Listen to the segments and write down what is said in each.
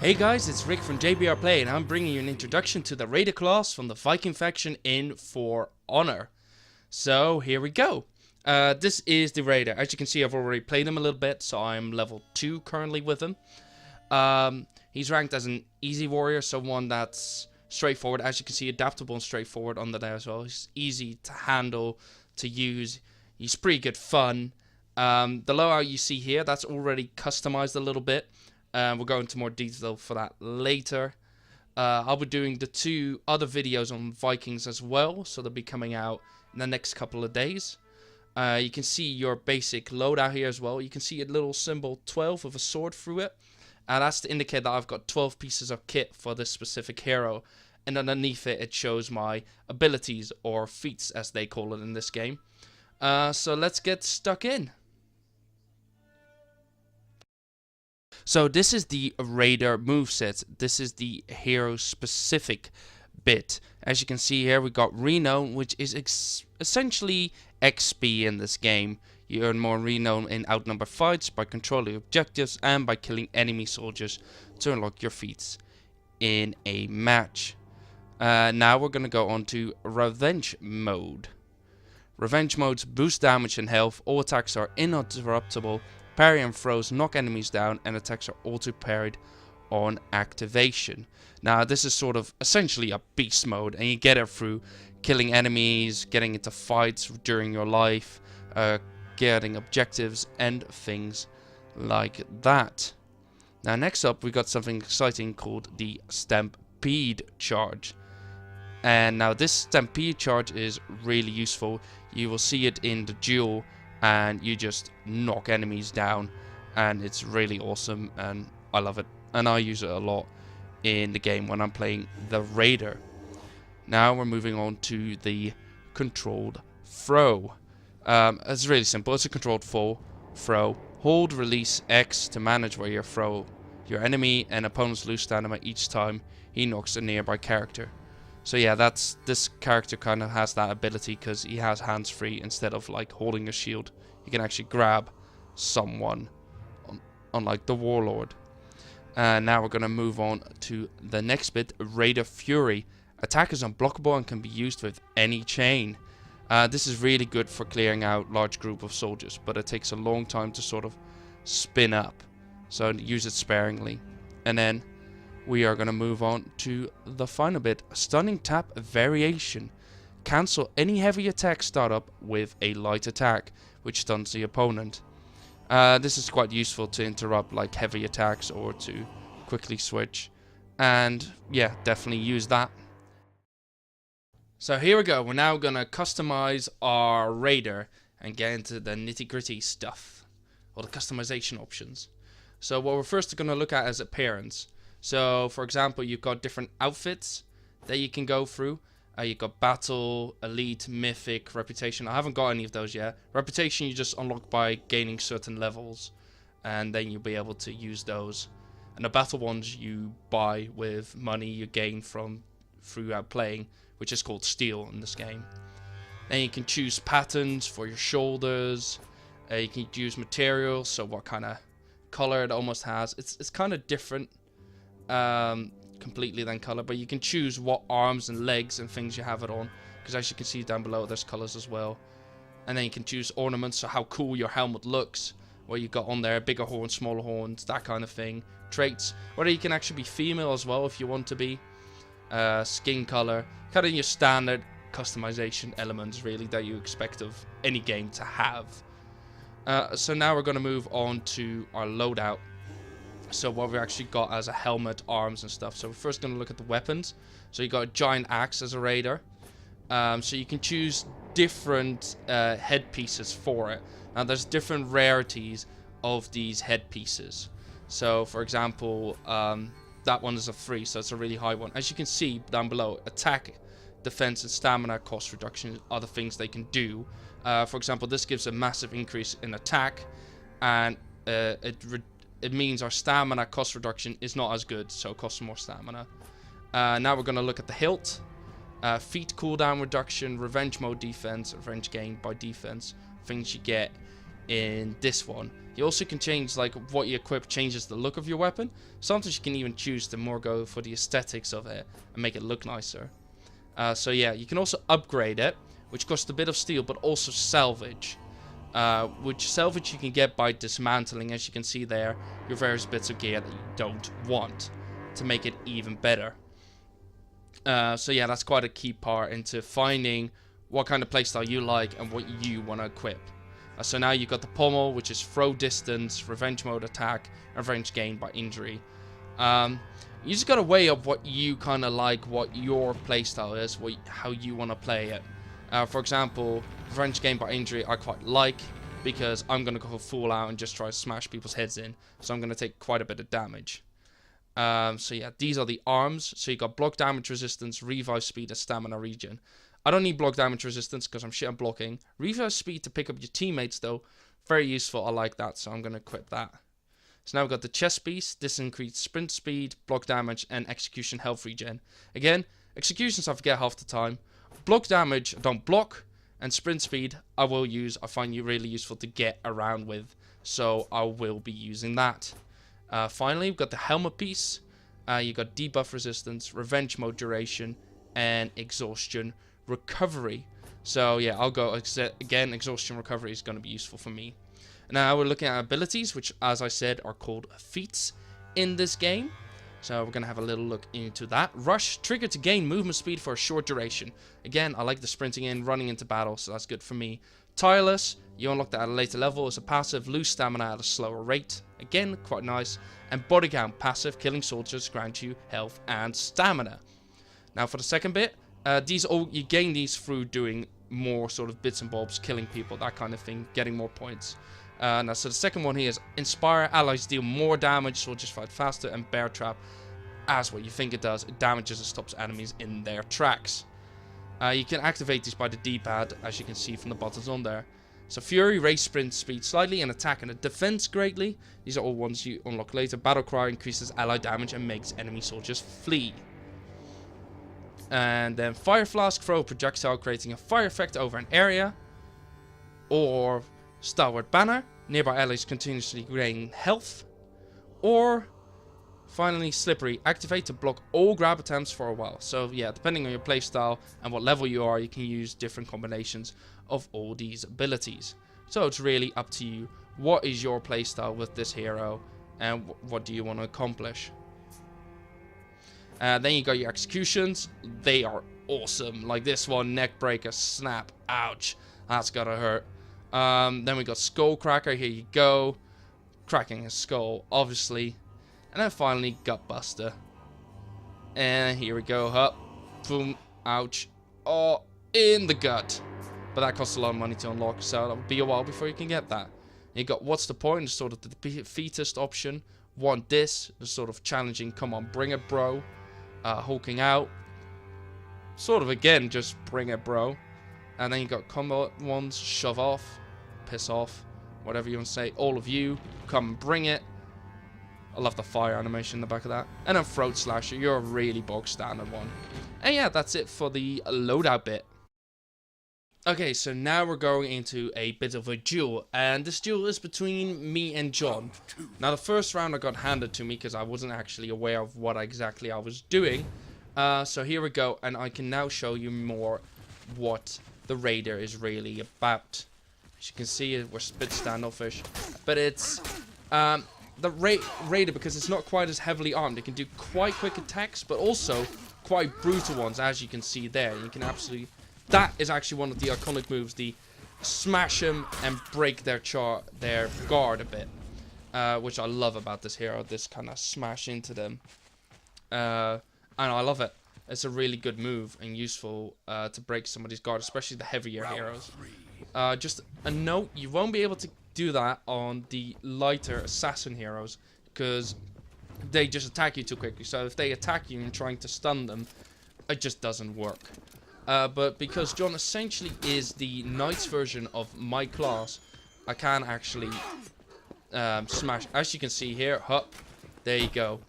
Hey guys, it's Rick from JBR Play, and I'm bringing you an introduction to the Raider class from the Viking faction in For Honor. So here we go. This is the Raider. As you can see, I've already played him a little bit, so I'm level 2 currently with him. He's ranked as an easy warrior, so one that's straightforward. As you can see, adaptable and straightforward under there as well. He's easy to handle, to use. He's pretty good fun. The loadout you see here, that's already customized a little bit. We'll go into more detail for that later. I'll be doing the 2 other videos on Vikings as well, so they'll be coming out in the next couple of days. You can see your basic loadout here as well. You can see a little symbol 12 with a sword through it. That's to indicate that I've got 12 pieces of kit for this specific hero. And underneath it, it shows my abilities, or feats as they call it in this game. So let's get stuck in. So this is the Raider moveset. This is the hero specific bit. As you can see here, we got Renown, which is essentially XP in this game. You earn more Renown in outnumbered fights by controlling objectives and by killing enemy soldiers to unlock your feats in a match. Now we're going to go on to Revenge mode. Revenge modes boost damage and health. All attacks are uninterruptible. Parry and throws knock enemies down, and attacks are auto-parried on activation. Now this is sort of essentially a beast mode, and you get it through killing enemies, getting into fights during your life, getting objectives and things like that. Now next up we got something exciting called the Stampede charge. And now this Stampede charge is really useful. You will see it in the duel, and you just knock enemies down, and it's really awesome, and I love it, and I use it a lot in the game when I'm playing the Raider. Now we're moving on to the controlled throw. It's really simple. It's a controlled throw. Hold release X to manage where you throw your enemy, and opponents lose stamina each time he knocks a nearby character. So yeah, this character kind of has that ability because he has hands free. Instead of like holding a shield, you can actually grab someone, unlike the Warlord. Now we're going to move on to the next bit, Raider Fury. Attack is unblockable and can be used with any chain. This is really good for clearing out large group of soldiers, but it takes a long time to sort of spin up. So use it sparingly. And then we are going to move on to the final bit, Stunning Tap Variation. Cancel any heavy attack startup with a light attack, which stuns the opponent. This is quite useful to interrupt like heavy attacks or to quickly switch. And yeah, definitely use that. So here we go. We're now going to customize our Raider and get into the nitty-gritty stuff, or the customization options. So what we're first going to look at is appearance. So, for example, you've got different outfits that you can go through. You've got Battle, Elite, Mythic, Reputation. I haven't got any of those yet. Reputation you just unlock by gaining certain levels, and then you'll be able to use those. And the Battle ones you buy with money you gain throughout playing, which is called Steel in this game. Then you can choose patterns for your shoulders. You can use materials, so what kind of color it almost has. It's kind of different completely than color, but you can choose what arms and legs and things you have it on, because as you can see down below there's colors as well. And then you can choose ornaments, so how cool your helmet looks, what you got on there, bigger horns, smaller horns, that kind of thing. Traits, whether you can actually be female as well if you want to be. Skin color, kind of your standard customization elements really that you expect of any game to have. So now we're going to move on to our loadout. So what we actually got as a helmet, arms and stuff. So we're first going to look at the weapons. So you got a giant axe as a Raider. So you can choose different headpieces for it. Now there's different rarities of these headpieces. So for example, that one is a 3, so it's a really high one. As you can see down below, attack, defense and stamina cost reduction are the things they can do. For example, this gives a massive increase in attack, and it means our stamina cost reduction is not as good, so it costs more stamina. Now we're going to look at the hilt. Feat cooldown reduction, revenge mode defense, revenge gain by defense. Things you get in this one. You also can change, like, what you equip changes the look of your weapon. Sometimes you can even choose to more go for the aesthetics of it and make it look nicer. So yeah, you can also upgrade it, which costs a bit of steel, but also salvage. Which salvage you can get by dismantling, as you can see there, your various bits of gear that you don't want, to make it even better. So yeah, that's quite a key part into finding what kind of playstyle you like and what you want to equip. So now you've got the pommel, which is throw distance, revenge mode attack, and revenge gain by injury. You just got to weigh up what you kind of like, what your playstyle is, how you want to play it. For example, revenge gain by injury I quite like, because I'm going to go full out and just try to smash people's heads in. So I'm going to take quite a bit of damage. So yeah, these are the arms. So you got block damage resistance, revive speed, and stamina regen. I don't need block damage resistance because I'm shit at blocking. Revive speed to pick up your teammates though, very useful. I like that, so I'm going to equip that. So now we've got the chest piece. This increased sprint speed, block damage, and execution health regen. Again, executions I forget half the time. Block damage, I don't block. And sprint speed, I will use. I find you really useful to get around with. So I will be using that. Finally, we've got the helmet piece. You got debuff resistance, revenge mode duration, and exhaustion recovery. So yeah, I'll go again. Exhaustion recovery is going to be useful for me. Now we're looking at abilities, which, as I said, are called feats in this game. So we're going to have a little look into that. Rush, trigger to gain movement speed for a short duration. Again, I like the sprinting in, running into battle, so that's good for me. Tireless, you unlock that at a later level as a passive. Lose stamina at a slower rate. Again, quite nice. And body count, passive, killing soldiers grants you health and stamina. Now for the second bit, you gain these through doing more sort of bits and bobs, killing people, that kind of thing, getting more points. Now, so the second one here is Inspire. Allies deal more damage, soldiers fight faster, and Bear Trap, as what you think it does, it damages and stops enemies in their tracks. You can activate these by the D-pad, as you can see from the buttons on there. So Fury, raise sprint speed slightly, and attack and defense greatly. These are all ones you unlock later. Battle Cry increases ally damage and makes enemy soldiers flee. And then Fire Flask, throw a projectile creating a fire effect over an area. Or Stalwart Banner, nearby allies continuously gain health. Or finally Slippery, activate to block all grab attempts for a while. So yeah, depending on your playstyle and what level you are, you can use different combinations of all these abilities. So it's really up to you. What is your playstyle with this hero and what do you want to accomplish? Then you got your executions. They are awesome. Like this one, neck breaker, snap, ouch, that's gotta hurt. Then we got Skull Cracker, here you go, cracking a skull, obviously. And then finally, Gut Buster. And here we go, up, boom, ouch, oh, in the gut. But that costs a lot of money to unlock, so it'll be a while before you can get that. You got What's the Point, sort of the defeatist option. Want This, the sort of challenging, come on, bring it, bro. Hulking Out, sort of again, just bring it, bro. And then you got combat ones, Shove Off, Piss Off, whatever you want to say. All of you, come and bring it. I love the fire animation in the back of that. And then Throat Slasher, you're a really bog standard one. And yeah, that's it for the loadout bit. Okay, so now we're going into a bit of a duel, and this duel is between me and John. Now, the first round I got handed to me because I wasn't actually aware of what exactly I was doing. So here we go, and I can now show you more what the Raider is really about. As you can see, we're a bit standoffish, but it's the Raider, because it's not quite as heavily armed. It can do quite quick attacks, but also quite brutal ones, as you can see there. You can absolutely... That is actually one of the iconic moves, the smash them and break their guard a bit. Which I love about this hero, this kind of smash into them. And I love it. It's a really good move and useful to break somebody's guard, especially the heavier heroes. Just a note, you won't be able to do that on the lighter assassin heroes, because they just attack you too quickly. So if they attack you and trying to stun them, it just doesn't work. But because John essentially is the knight's version of my class, I can actually smash. As you can see here, hup, there you go.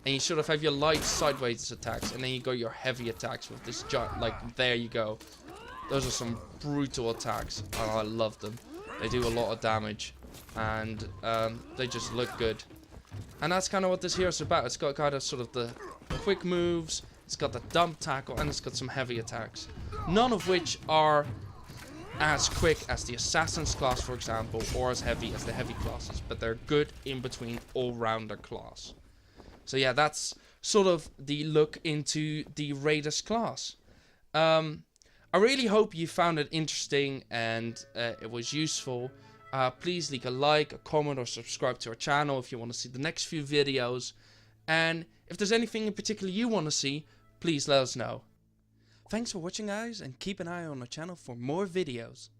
And you sort of have your light sideways attacks, and then you go your heavy attacks with this giant, like, there you go. Those are some brutal attacks, and I love them. They do a lot of damage, and they just look good. And that's kind of what this hero's about. It's got kind of sort of the quick moves, it's got the dump tackle, and it's got some heavy attacks. None of which are as quick as the Assassin's class, for example, or as heavy as the heavy classes, but they're good in between all-rounder class. So yeah, that's sort of the look into the Raiders class. I really hope you found it interesting and it was useful. Please leave a like, a comment, or subscribe to our channel if you want to see the next few videos. And if there's anything in particular you want to see, please let us know. Thanks for watching, guys, and keep an eye on our channel for more videos.